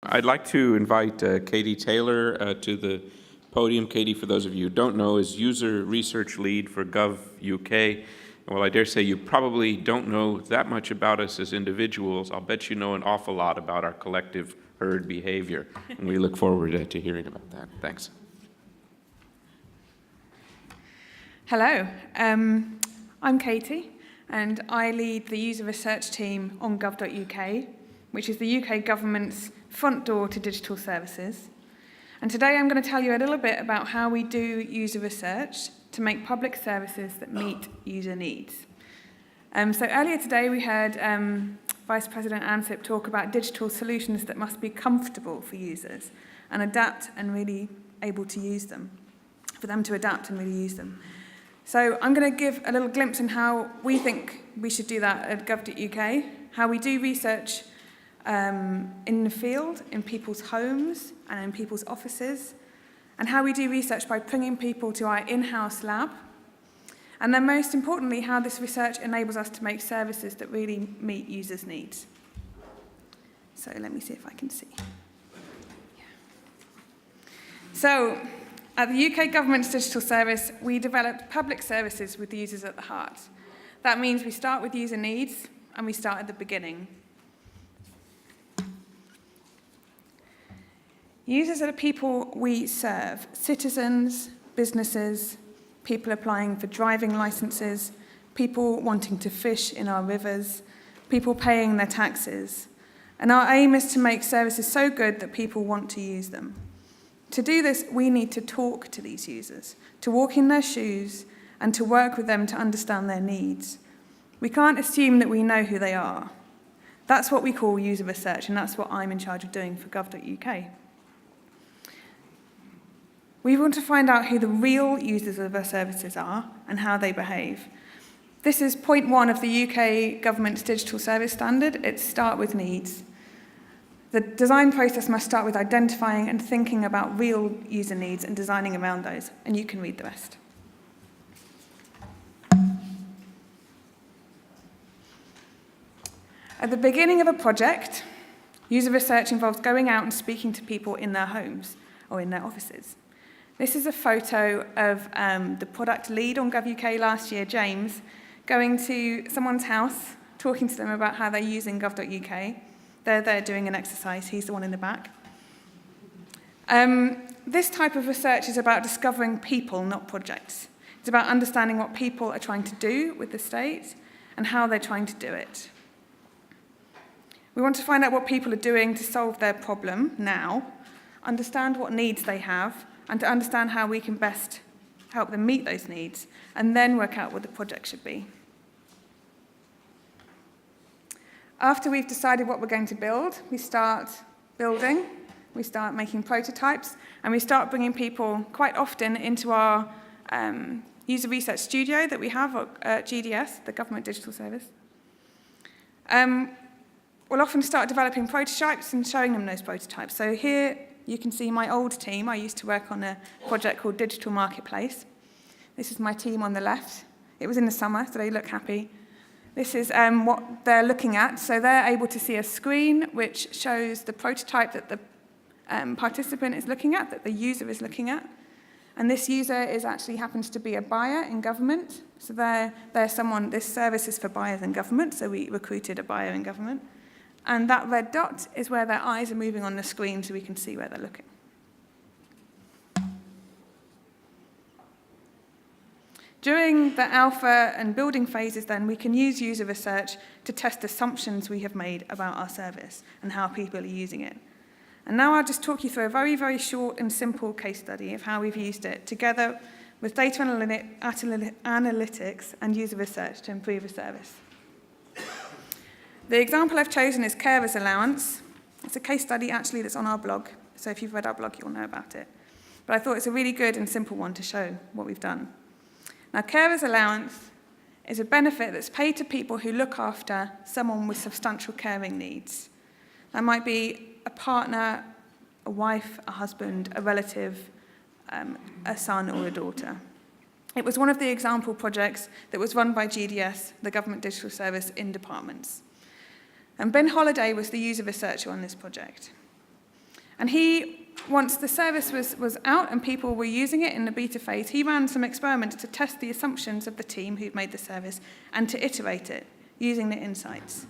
I'd like to invite Katie Taylor to the podium. Katie, for those of you who don't know, is User Research Lead for Gov UK. And while I dare say you probably don't know that much about us as individuals, I'll bet you know an awful lot about our collective herd behavior. And we look forward to hearing about that. Thanks. Hello, I'm Katie, and I lead the user research team on gov.uk, which is the UK government's front door to digital services. And today I'm going to tell you a little bit about how we do user research to make public services that meet user needs. So earlier today we heard Vice President Ansip talk about digital solutions that must be comfortable for users and adapt and really able to use them, for them to adapt and really use them. So I'm going to give a little glimpse in how we think we should do that at gov.uk, how we do research in the field, in people's homes and in people's offices, and how we do research by bringing people to our in-house lab, and then most importantly, how this research enables us to make services that really meet users' needs. So let me see if I can see. Yeah. So at the UK Government's Digital Service, we developed public services with the users at the heart. That means we start with user needs, and we start at the beginning. Users are the people we serve: citizens, businesses, people applying for driving licenses, people wanting to fish in our rivers, people paying their taxes. And our aim is to make services so good that people want to use them. To do this, we need to talk to these users, to walk in their shoes, and to work with them to understand their needs. We can't assume that we know who they are. That's what we call user research, and that's what I'm in charge of doing for gov.uk. We want to find out who the real users of our services are and how they behave. This is point 1 of the UK Government's Digital Service Standard. It's start with needs. The design process must start with identifying and thinking about real user needs and designing around those, and you can read the rest. At the beginning of a project, user research involves going out and speaking to people in their homes or in their offices. This is a photo of the product lead on gov.uk last year, James, going to someone's house, talking to them about how they're using gov.uk. They're there doing an exercise. He's the one in the back. This type of research is about discovering people, not projects. It's about understanding what people are trying to do with the state and how they're trying to do it. We want to find out what people are doing to solve their problem now, understand what needs they have, and to understand how we can best help them meet those needs, and then work out what the project should be. After we've decided what we're going to build, we start building, we start making prototypes, and we start bringing people quite often into our user research studio that we have at GDS, the Government Digital Service. We'll often start developing prototypes and showing them those prototypes. So here you can see my old team. I used to work on a project called Digital Marketplace. This is my team on the left. It was in the summer, so they look happy. This is what they're looking at. So they're able to see a screen which shows the prototype that the participant is looking at, that the user is looking at. And this user actually happens to be a buyer in government. So they're someone, this service is for buyers in government, so we recruited a buyer in government. And that red dot is where their eyes are moving on the screen so we can see where they're looking. During the alpha and building phases then, we can use user research to test assumptions we have made about our service and how people are using it. And now I'll just talk you through a very, very short and simple case study of how we've used it together with data analytics and user research to improve a service. The example I've chosen is Carer's Allowance. It's a case study actually that's on our blog, so if you've read our blog, you'll know about it. But I thought it's a really good and simple one to show what we've done. Now, Carer's Allowance is a benefit that's paid to people who look after someone with substantial caring needs. That might be a partner, a wife, a husband, a relative, a son or a daughter. It was one of the example projects that was run by GDS, the Government Digital Service, in departments. And Ben Holliday was the user researcher on this project. And he, once the service was out and people were using it in the beta phase, he ran some experiments to test the assumptions of the team who'd made the service and to iterate it using the insights.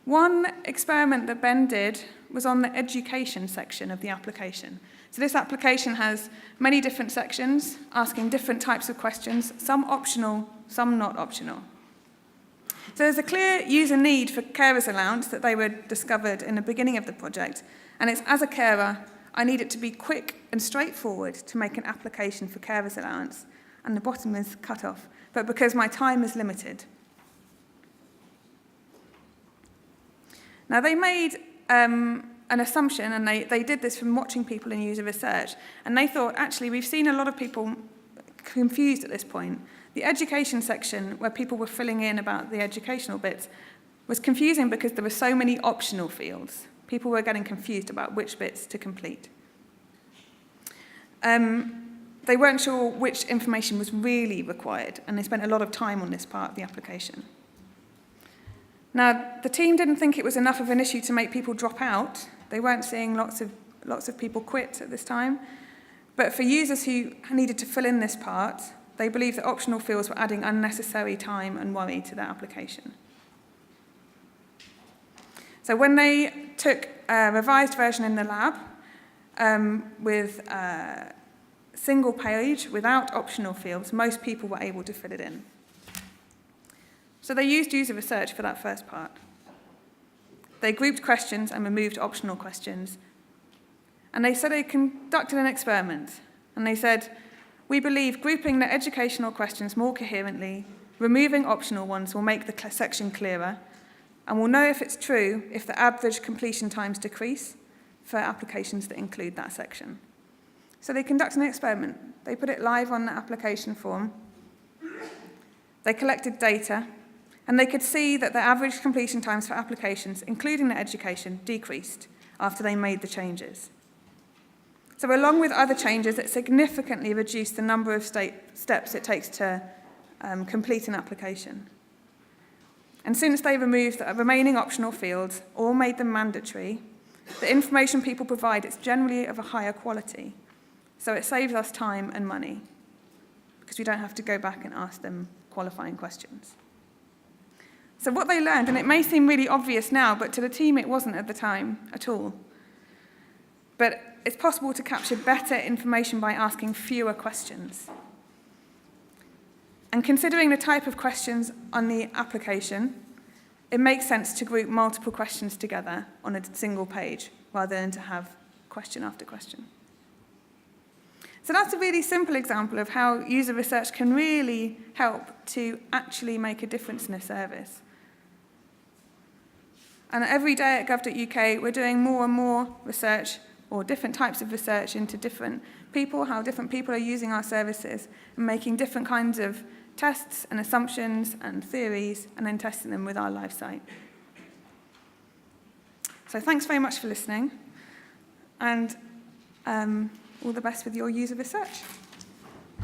One experiment that Ben did was on the education section of the application. So this application has many different sections asking different types of questions, some optional, some not optional. So there's a clear user need for carers allowance that they were discovered in the beginning of the project, and it's as a carer, I need it to be quick and straightforward to make an application for carers allowance, and the bottom is cut off, but because my time is limited. Now they made an assumption, and they did this from watching people in user research, and they thought, actually, we've seen a lot of people confused at this point. The education section, where people were filling in about the educational bits, was confusing because there were so many optional fields. People were getting confused about which bits to complete. They weren't sure which information was really required, and they spent a lot of time on this part of the application. Now, the team didn't think it was enough of an issue to make people drop out. They weren't seeing lots of people quit at this time. But for users who needed to fill in this part, they believed that optional fields were adding unnecessary time and worry to their application. So when they took a revised version in the lab with a single page without optional fields, most people were able to fill it in. So they used user research for that first part. They grouped questions and removed optional questions. And they said they conducted an experiment. And they said, we believe grouping the educational questions more coherently, removing optional ones will make the section clearer, and we'll know if it's true if the average completion times decrease for applications that include that section. So they conducted an experiment. They put it live on the application form. They collected data, and they could see that the average completion times for applications, including the education, decreased after they made the changes. So along with other changes, it significantly reduced the number of steps it takes to complete an application. And since they removed the remaining optional fields or made them mandatory, the information people provide is generally of a higher quality. So it saves us time and money because we don't have to go back and ask them qualifying questions. So what they learned, and it may seem really obvious now, but to the team it wasn't at the time at all. But it's possible to capture better information by asking fewer questions. And considering the type of questions on the application, it makes sense to group multiple questions together on a single page rather than to have question after question. So that's a really simple example of how user research can really help to actually make a difference in a service. And every day at gov.uk, we're doing more and more research or different types of research into different people, how different people are using our services, and making different kinds of tests and assumptions and theories, and then testing them with our live site. So thanks very much for listening, and all the best with your user research.